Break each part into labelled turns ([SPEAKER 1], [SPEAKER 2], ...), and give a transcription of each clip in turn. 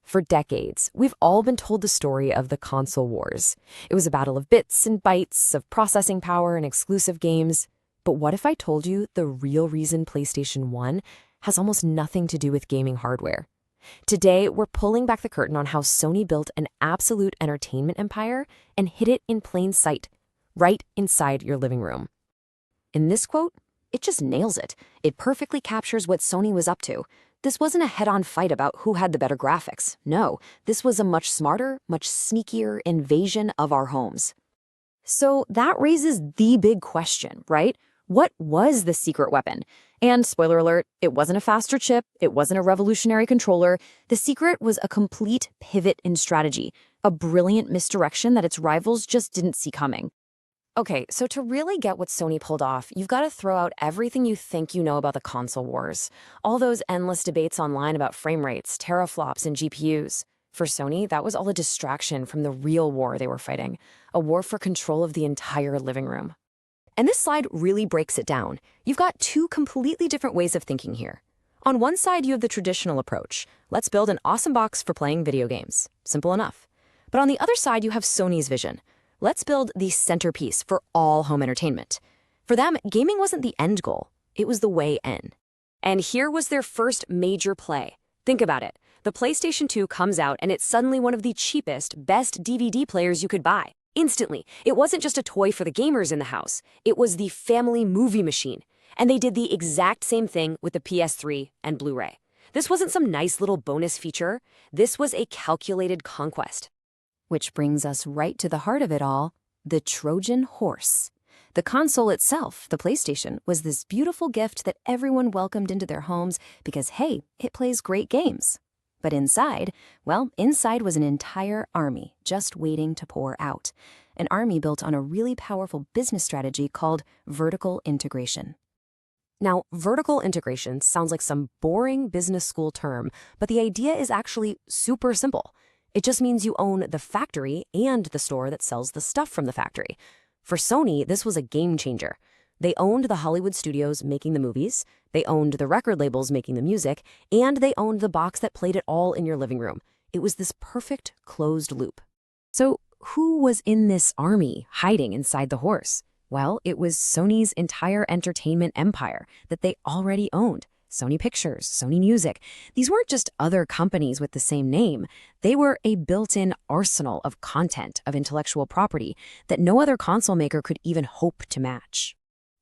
[SPEAKER 1] For decades, we've all been told the story of the console wars. It was a battle of bits and bytes, of processing power and exclusive games. But what if I told you the real reason PlayStation 1 has almost nothing to do with gaming hardware? Today, we're pulling back the curtain on how Sony built an absolute entertainment empire and hid it in plain sight, right inside your living room. In this quote, it just nails it. It perfectly captures what Sony was up to. This wasn't a head-on fight about who had the better graphics. No, this was a much smarter, much sneakier invasion of our homes. So that raises the big question, right? What was the secret weapon? And spoiler alert, it wasn't a faster chip, it wasn't a revolutionary controller. The secret was a complete pivot in strategy, a brilliant misdirection that its rivals just didn't see coming. Okay, so to really get what Sony pulled off, you've got to throw out everything you think you know about the console wars. All those endless debates online about frame rates, teraflops, and GPUs. For Sony, that was all a distraction from the real war they were fighting, a war for control of the entire living room. And this slide really breaks it down. You've got two completely different ways of thinking here. On one side, you have the traditional approach. Let's build an awesome box for playing video games. Simple enough. But on the other side, you have Sony's vision. Let's build the centerpiece for all home entertainment. For them, gaming wasn't the end goal. It was the way in. And here was their first major play. Think about it. The PlayStation 2 comes out and it's suddenly one of the cheapest, best DVD players you could buy. Instantly. It wasn't just a toy for the gamers in the house. It was the family movie machine. And they did the exact same thing with the PS3 and Blu-ray. This wasn't some nice little bonus feature. This was a calculated conquest. Which brings us right to the heart of it all, the Trojan Horse. The console itself, the PlayStation, was this beautiful gift that everyone welcomed into their homes because, hey, it plays great games. But inside was an entire army just waiting to pour out. An army built on a really powerful business strategy called vertical integration. Now, vertical integration sounds like some boring business school term, but the idea is actually super simple. It just means you own the factory and the store that sells the stuff from the factory. For Sony, this was a game changer. They owned the Hollywood studios making the movies, they owned the record labels making the music, and they owned the box that played it all in your living room. It was this perfect closed loop. So who was in this army hiding inside the horse? Well, it was Sony's entire entertainment empire that they already owned. Sony Pictures, Sony Music. These weren't just other companies with the same name. They were a built-in arsenal of content, of intellectual property that no other console maker could even hope to match.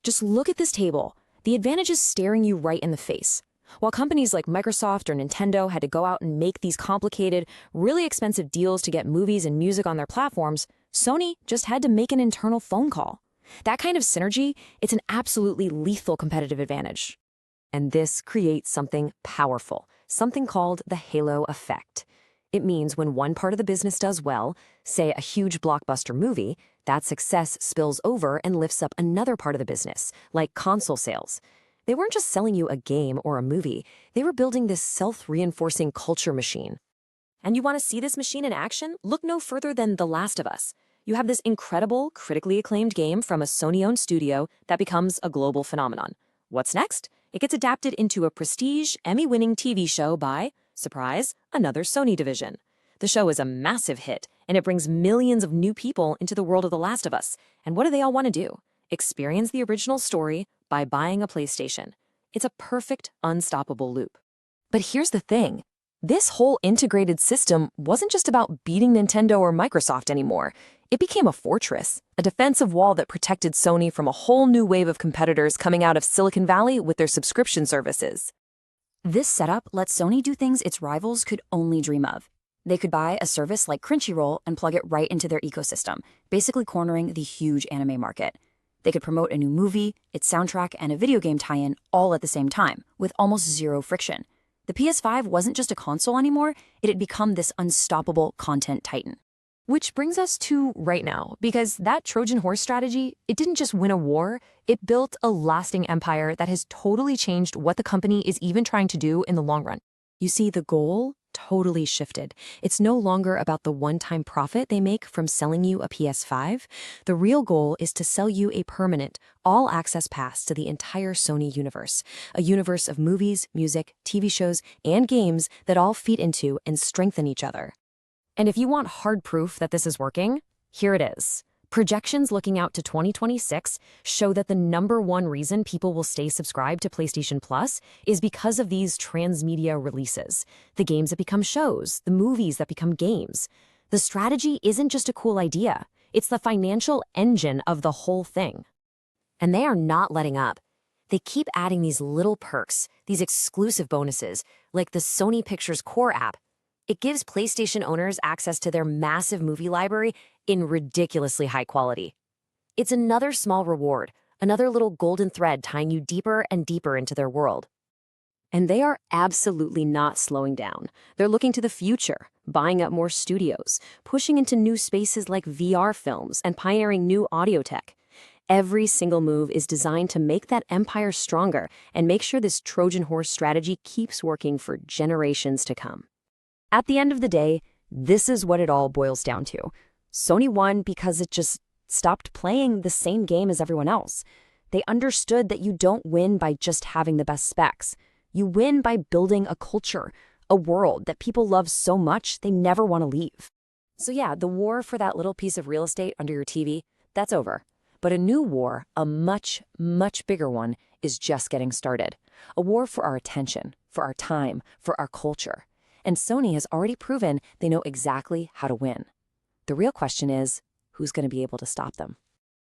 [SPEAKER 1] Just look at this table. The advantage is staring you right in the face. While companies like Microsoft or Nintendo had to go out and make these complicated, really expensive deals to get movies and music on their platforms, Sony just had to make an internal phone call. That kind of synergy, it's an absolutely lethal competitive advantage. And this creates something powerful, something called the halo effect. It means when one part of the business does well, say a huge blockbuster movie, that success spills over and lifts up another part of the business, like console sales. They weren't just selling you a game or a movie, they were building this self-reinforcing culture machine. And you want to see this machine in action? Look no further than The Last of Us. You have this incredible, critically acclaimed game from a Sony-owned studio that becomes a global phenomenon. What's next? It gets adapted into a prestige, Emmy-winning TV show by, surprise, another Sony division. The show is a massive hit, and it brings millions of new people into the world of The Last of Us. And what do they all want to do? Experience the original story by buying a PlayStation. It's a perfect, unstoppable loop. But here's the thing. This whole integrated system wasn't just about beating Nintendo or Microsoft anymore. It became a fortress, a defensive wall that protected Sony from a whole new wave of competitors coming out of Silicon Valley with their subscription services. This setup lets Sony do things its rivals could only dream of. They could buy a service like Crunchyroll and plug it right into their ecosystem, basically cornering the huge anime market. They could promote a new movie, its soundtrack, and a video game tie-in all at the same time, with almost zero friction. The PS5 wasn't just a console anymore, it had become this unstoppable content titan. Which brings us to right now, because that Trojan Horse strategy, it didn't just win a war, it built a lasting empire that has totally changed what the company is even trying to do in the long run. You see, the goal, totally shifted. It's no longer about the one-time profit they make from selling you a PS5. The real goal is to sell you a permanent, all-access pass to the entire Sony universe, a universe of movies, music, TV shows, and games that all feed into and strengthen each other. And if you want hard proof that this is working, here it is. Projections looking out to 2026 show that the #1 reason people will stay subscribed to PlayStation Plus is because of these transmedia releases, the games that become shows, the movies that become games. The strategy isn't just a cool idea, it's the financial engine of the whole thing. And they are not letting up. They keep adding these little perks, these exclusive bonuses, like the Sony Pictures Core app. It gives PlayStation owners access to their massive movie library in ridiculously high quality. It's another small reward, another little golden thread tying you deeper and deeper into their world. And they are absolutely not slowing down. They're looking to the future, buying up more studios, pushing into new spaces like VR films, and pioneering new audio tech. Every single move is designed to make that empire stronger and make sure this Trojan Horse strategy keeps working for generations to come. At the end of the day, this is what it all boils down to. Sony won because it just stopped playing the same game as everyone else. They understood that you don't win by just having the best specs. You win by building a culture, a world that people love so much they never want to leave. So yeah, the war for that little piece of real estate under your TV, that's over. But a new war, a much, much bigger one, is just getting started. A war for our attention, for our time, for our culture. And Sony has already proven they know exactly how to win. The real question is, who's going to be able to stop them?